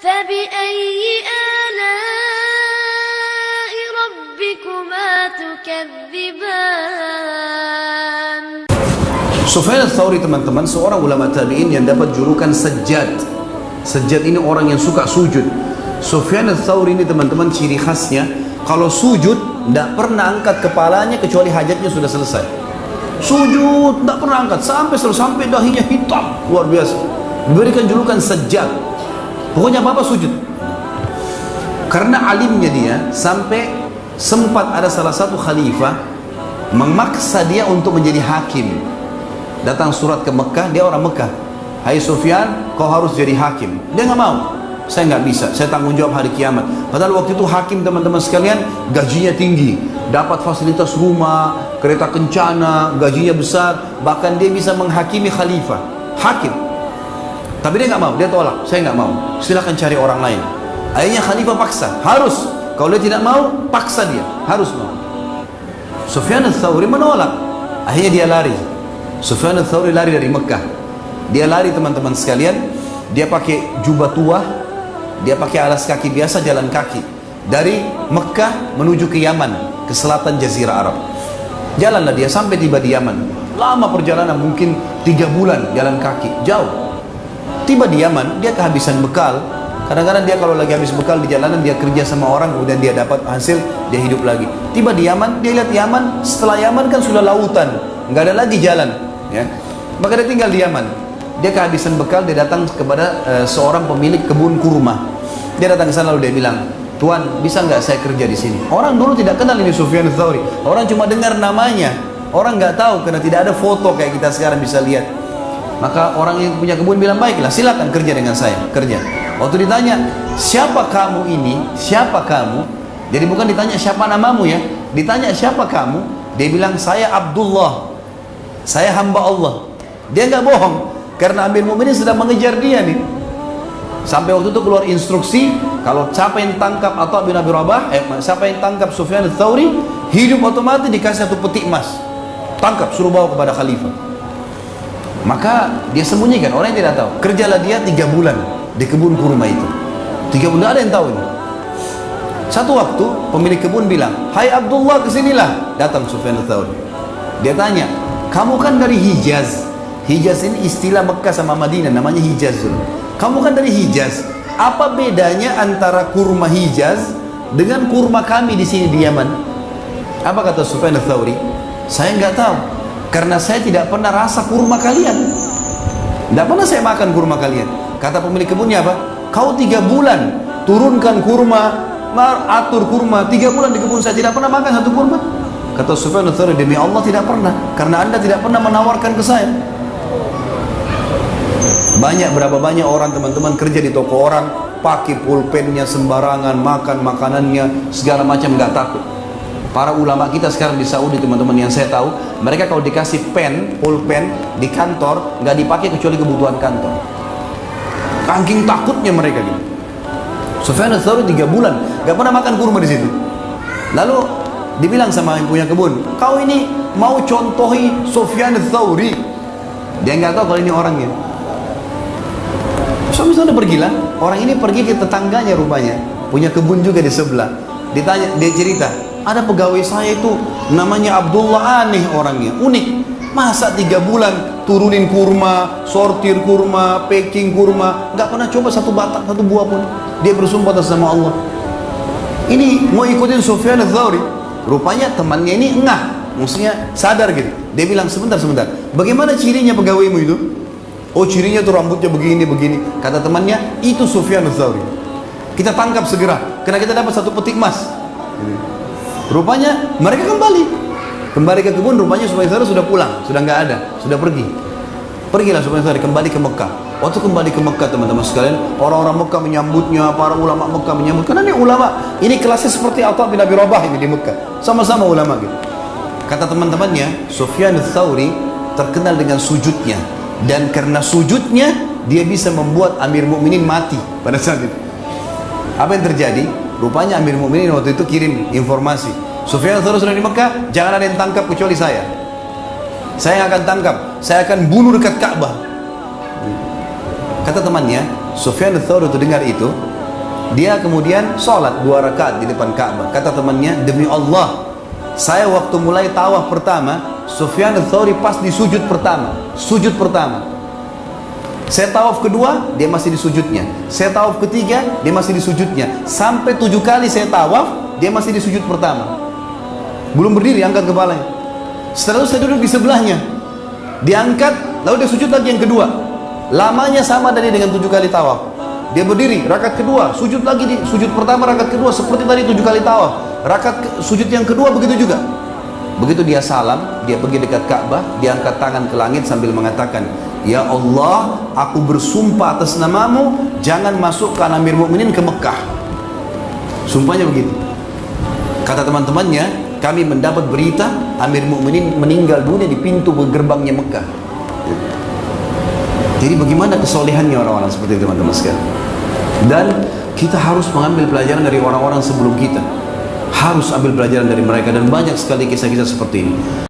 فبأي آلاء ربكما تكذبان. Sufyan ats-Tsauri teman-teman, seorang ulama tabi'in yang dapat julukan Sajjad. Sajjad ini orang yang suka sujud. Sufyan ats-Tsauri ini teman-teman, ciri khasnya kalau sujud tidak pernah angkat kepalanya kecuali hajatnya sudah selesai. Sujud tidak pernah angkat sampai dahinya hitam, luar biasa. Diberikan julukan Sajjad. Pokoknya apa sujud. Karena alimnya dia, sampai sempat ada salah satu khalifah memaksa dia untuk menjadi hakim. Datang surat ke Mekah, dia orang Mekah. Hai Sufyan, kau harus jadi hakim. Dia nggak mau. Saya nggak bisa, saya tanggung jawab hari kiamat. Padahal waktu itu hakim, teman-teman sekalian, gajinya tinggi, dapat fasilitas rumah, kereta kencana, gajinya besar, bahkan dia bisa menghakimi khalifah, hakim. Tapi dia nggak mau, dia tolak. Saya nggak mau, silakan cari orang lain. Akhirnya khalifah paksa, harus. Kalau dia tidak mau, paksa dia, harus mau. Sufyan ats-Tsauri menolak. Akhirnya dia lari. Sufyan ats-Tsauri lari dari Mekah. Dia lari, teman-teman sekalian. Dia pakai jubah tua, dia pakai alas kaki biasa, jalan kaki dari Mekah menuju ke Yaman, ke selatan Jazirah Arab. Jalanlah dia sampai tiba di Yaman. Lama perjalanan, mungkin 3 bulan jalan kaki, jauh. Tiba di Yaman, dia kehabisan bekal. Kadang-kadang dia kalau lagi habis bekal di jalanan, dia kerja sama orang, kemudian dia dapat hasil, dia hidup lagi. Tiba di Yaman, dia lihat Yaman, setelah Yaman kan sudah lautan, nggak ada lagi jalan, ya. Maka dia tinggal di Yaman. Dia kehabisan bekal, dia datang kepada seorang pemilik kebun kurma. Dia datang ke sana lalu dia bilang, "Tuan, bisa nggak saya kerja di sini?" Orang dulu tidak kenal ini Sufyan ats-Tsauri. Orang cuma dengar namanya. Orang nggak tahu karena tidak ada foto kayak kita sekarang bisa lihat. Maka orang yang punya kebun bilang, "Baiklah, silakan kerja dengan saya." Kerja. Waktu ditanya, "Siapa kamu ini? Siapa kamu?" Jadi bukan ditanya siapa namamu, ya. Ditanya siapa kamu? Dia bilang, "Saya Abdullah. Saya hamba Allah." Dia nggak bohong. Karena Amir Mu'minin sedang mengejar dia nih. Sampai waktu itu keluar instruksi, kalau siapa yang tangkap Atha bin Abi Rabah, siapa yang tangkap Sufyan ats-Tsauri, hidup otomatis dikasih 1 peti emas. Tangkap, suruh bawa kepada khalifah. Maka dia sembunyikan, orang yang tidak tahu. Kerjalah dia 3 bulan di kebun kurma itu. 3 bulan, ada yang tahu ini. Satu waktu pemilik kebun bilang, "Hai Abdullah, kesinilah." Datang Sufyan ats-Tsauri. Dia tanya, "Kamu kan dari Hijaz?" Hijaz ini istilah Mekah sama Madinah, namanya Hijaz dulu. "Kamu kan dari Hijaz. Apa bedanya antara kurma Hijaz dengan kurma kami di sini di Yaman?" Apa kata Sufyan ats-Tsauri? "Saya nggak tahu, karena saya tidak pernah rasa kurma kalian. Tidak pernah saya makan kurma kalian." Kata pemilik kebunnya apa? "Kau 3 bulan turunkan kurma, atur kurma, 3 bulan di kebun saya tidak pernah makan 1 kurma." Kata Sufyan ats-Tsauri, "Demi Allah tidak pernah, karena Anda tidak pernah menawarkan ke saya." Berapa banyak orang, teman-teman, kerja di toko orang, pakai pulpennya sembarangan, makan makanannya segala macam, nggak takut. Para ulama kita sekarang di Saudi, teman-teman, yang saya tahu, mereka kalau dikasih pulpen di kantor, nggak dipakai kecuali kebutuhan kantor. Saking takutnya mereka gitu. Sufyan ats-Tsauri 3 bulan nggak pernah makan kurma di situ. Lalu dibilang sama yang punya kebun, "Kau ini mau contohi Sufyan ats-Tsauri?" Dia nggak tahu kalau ini orangnya. Suami-suami pergilah. Orang ini pergi ke tetangganya, rupanya punya kebun juga di sebelah. Ditanya, dia cerita, "Ada pegawai saya itu namanya Abdullah, aneh orangnya, unik. Masa 3 bulan turunin kurma, sortir kurma, packing kurma, nggak pernah coba 1 batang, 1 buah pun. Dia bersumpah atas nama Allah. Ini mau ikutin Sufyan ats-Tsauri." Rupanya temannya ini engah, maksudnya sadar gitu. Dia bilang, sebentar, bagaimana cirinya pegawaimu itu?" "Oh, cirinya tuh rambutnya begini. Kata temannya, "Itu Sufyan ats-Tsauri. Kita tangkap segera, karena kita dapat 1 peti emas." Rupanya mereka kembali ke kebun. Rupanya Sufyan ats-Tsauri sudah pulang, sudah nggak ada, sudah pergi. Pergilah Sufyan ats-Tsauri kembali ke Mekah. Waktu kembali ke Mekah, teman-teman sekalian, orang-orang Mekah menyambutnya, para ulama Mekah menyambut. Karena ini ulama, ini kelasnya seperti Atha bin Abi Rabah ini di Mekah, sama-sama ulama gitu. Kata teman-temannya, Sufyan ats-Tsauri terkenal dengan sujudnya, dan karena sujudnya dia bisa membuat Amir Mu'minin mati pada saat itu. Apa yang terjadi? Rupanya Amir Mu'minin waktu itu kirim informasi, "Sufyan ats-Tsauri sudah di Mekah, jangan ada yang tangkap kecuali saya. Saya akan tangkap, saya akan bunuh dekat Ka'bah." Kata temannya, Sufyan ats-Tsauri itu dengar itu, Dia kemudian sholat 2 rakaat di depan Ka'bah. Kata temannya, demi Allah, saya waktu mulai tawaf pertama, Sufyan ats-Tsauri pas di sujud pertama. Sujud pertama. Saya tawaf kedua, dia masih di sujudnya. Saya tawaf ketiga, dia masih di sujudnya. Sampai 7 kali saya tawaf, dia masih di sujud pertama. Belum berdiri, angkat kepalanya. Setelah itu saya duduk di sebelahnya. Diangkat, lalu dia sujud lagi yang kedua. Lamanya sama tadi dengan 7 kali tawaf. Dia berdiri, rakaat kedua, sujud lagi di sujud pertama, rakaat kedua, seperti tadi 7 kali tawaf. Sujud yang kedua begitu juga. Begitu dia salam, dia pergi dekat Ka'bah, dia angkat tangan ke langit sambil mengatakan, ya Allah, aku bersumpah atas namamu, jangan masukkan Amir Mukminin ke Mekah. Sumpahnya begitu. Kata teman-temannya, kami mendapat berita Amir Mukminin meninggal dunia di pintu gerbangnya Mekah. Jadi bagaimana kesolehannya orang-orang seperti itu, teman-teman sekalian. Dan kita harus mengambil pelajaran dari orang-orang sebelum kita. Harus ambil pelajaran dari mereka, dan banyak sekali kisah-kisah seperti ini.